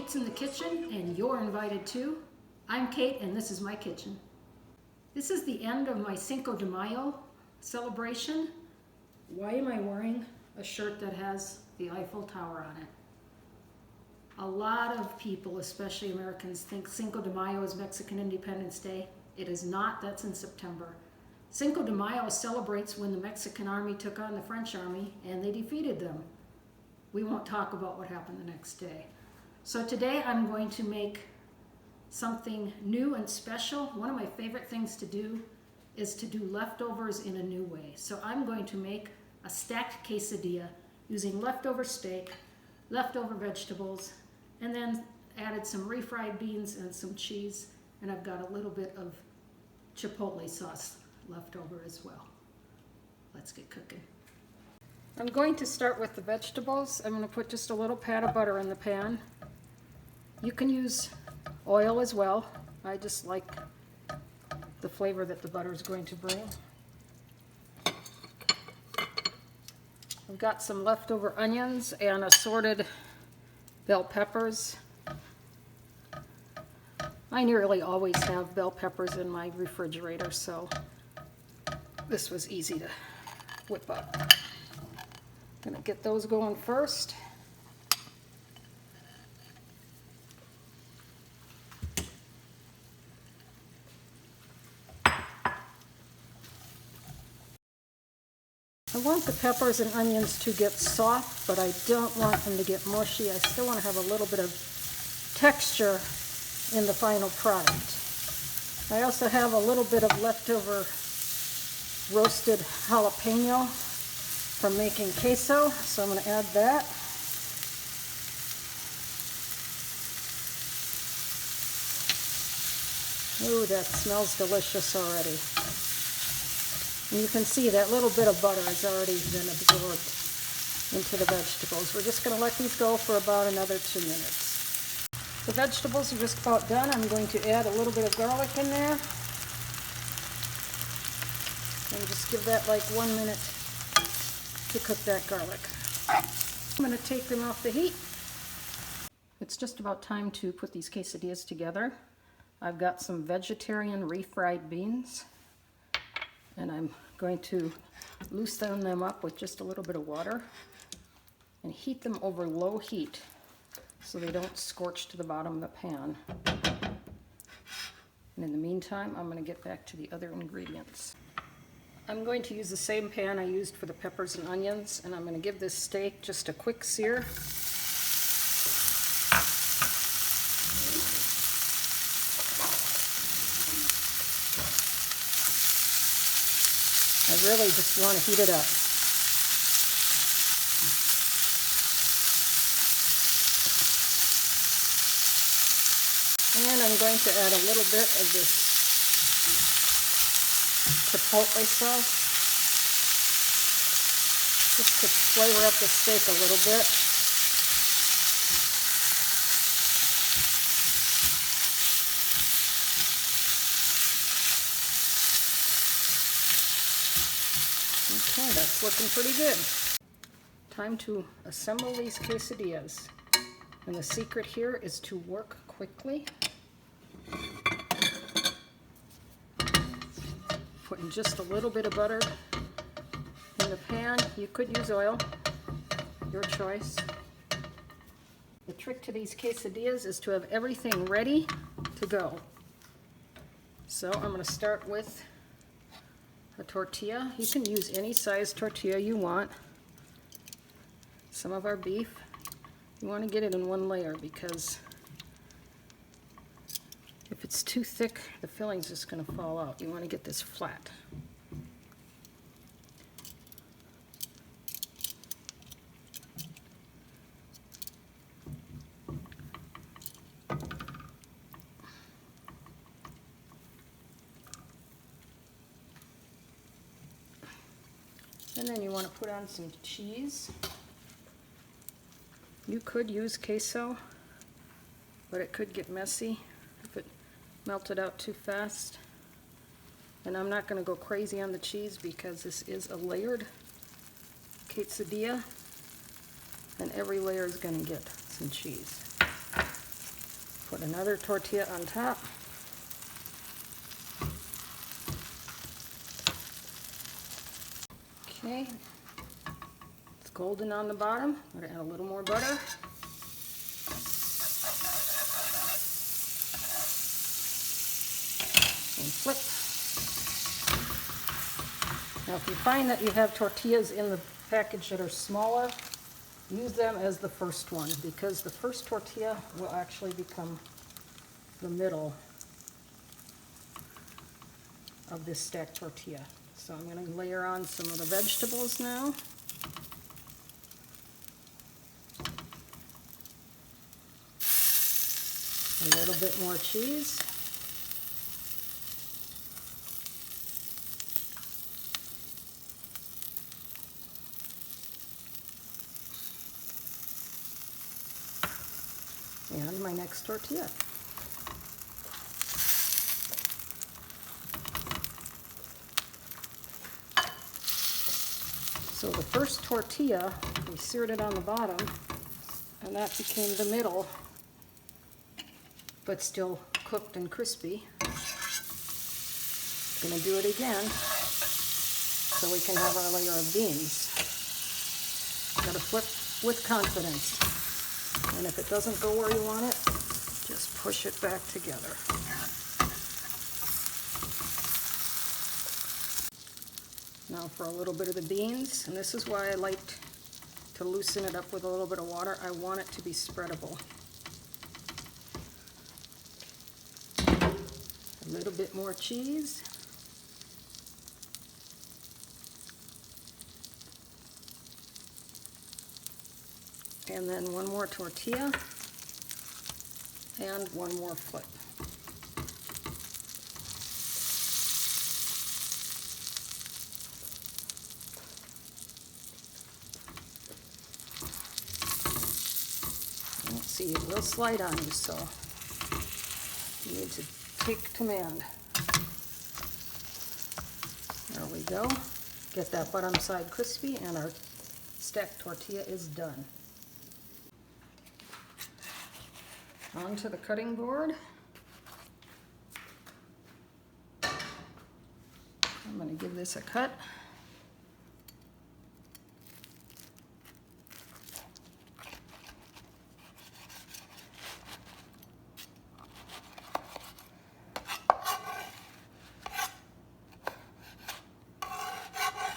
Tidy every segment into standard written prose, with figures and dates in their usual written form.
Kate's in the kitchen, and you're invited too. I'm Kate, and this is my kitchen. This is the end of my Cinco de Mayo celebration. Why am I wearing a shirt that has the Eiffel Tower on it? A lot of people, especially Americans, think Cinco de Mayo is Mexican Independence Day. It is not. That's in September. Cinco de Mayo celebrates when the Mexican army took on the French army and they defeated them. We won't talk about what happened the next day. So today I'm going to make something new and special. One of my favorite things to do is to do leftovers in a new way. So I'm going to make a stacked quesadilla using leftover steak, leftover vegetables, and then added some refried beans and some cheese, and I've got a little bit of chipotle sauce left over as well. Let's get cooking. I'm going to start with the vegetables. I'm going to put just a little pat of butter in the pan. You can use oil as well. I just like the flavor that the butter is going to bring. I've got some leftover onions and assorted bell peppers. I nearly always have bell peppers in my refrigerator, so this was easy to whip up. I'm gonna get those going first. I want the peppers and onions to get soft, but I don't want them to get mushy. I still want to have a little bit of texture in the final product. I also have a little bit of leftover roasted jalapeno from making queso, so I'm going to add that. Ooh, that smells delicious already. And you can see that little bit of butter has already been absorbed into the vegetables. We're just going to let these go for about another 2 minutes. The vegetables are just about done. I'm going to add a little bit of garlic in there. And just give that like 1 minute to cook that garlic. I'm going to take them off the heat. It's just about time to put these quesadillas together. I've got some vegetarian refried beans, and I'm going to loosen them up with just a little bit of water and heat them over low heat so they don't scorch to the bottom of the pan. And in the meantime, I'm going to get back to the other ingredients. I'm going to use the same pan I used for the peppers and onions, and I'm going to give this steak just a quick sear. I really just want to heat it up. And I'm going to add a little bit of this chipotle sauce, just to flavor up the steak a little bit. Okay, that's looking pretty good. Time to assemble these quesadillas. And the secret here is to work quickly. Putting just a little bit of butter in the pan. You could use oil, your choice. The trick to these quesadillas is to have everything ready to go. So I'm going to start with a tortilla. You can use any size tortilla you want. Some of our beef, you want to get it in one layer because if it's too thick, the filling's just going to fall out. You want to get this flat. And then you want to put on some cheese. You could use queso, but it could get messy if it melted out too fast. And I'm not going to go crazy on the cheese because this is a layered quesadilla, and every layer is going to get some cheese. Put another tortilla on top. Okay, it's golden on the bottom. I'm going to add a little more butter. And flip. Now if you find that you have tortillas in the package that are smaller, use them as the first one, because the first tortilla will actually become the middle of this stacked tortilla. So I'm going to layer on some of the vegetables now. A little bit more cheese. And my next tortilla. So the first tortilla, we seared it on the bottom, and that became the middle, but still cooked and crispy. Gonna do it again so we can have our layer of beans. Gotta flip with confidence. And if it doesn't go where you want it, just push it back together. Now for a little bit of the beans, and this is why I liked to loosen it up with a little bit of water. I want it to be spreadable. A little bit more cheese. And then one more tortilla and one more flip. Let's see, it will slide on you, so you need to take command. There we go. Get that bottom side crispy and our stacked tortilla is done. Onto the cutting board. I'm going to give this a cut.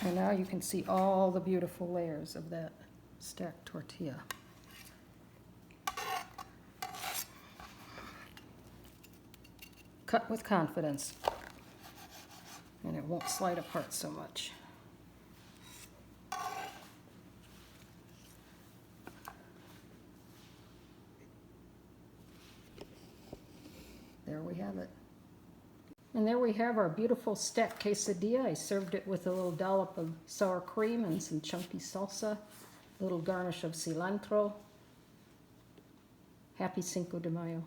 And now you can see all the beautiful layers of that stacked tortilla. Cut with confidence, and it won't slide apart so much. There we have it. And there we have our beautiful stacked quesadilla. I served it with a little dollop of sour cream and some chunky salsa, a little garnish of cilantro. Happy Cinco de Mayo.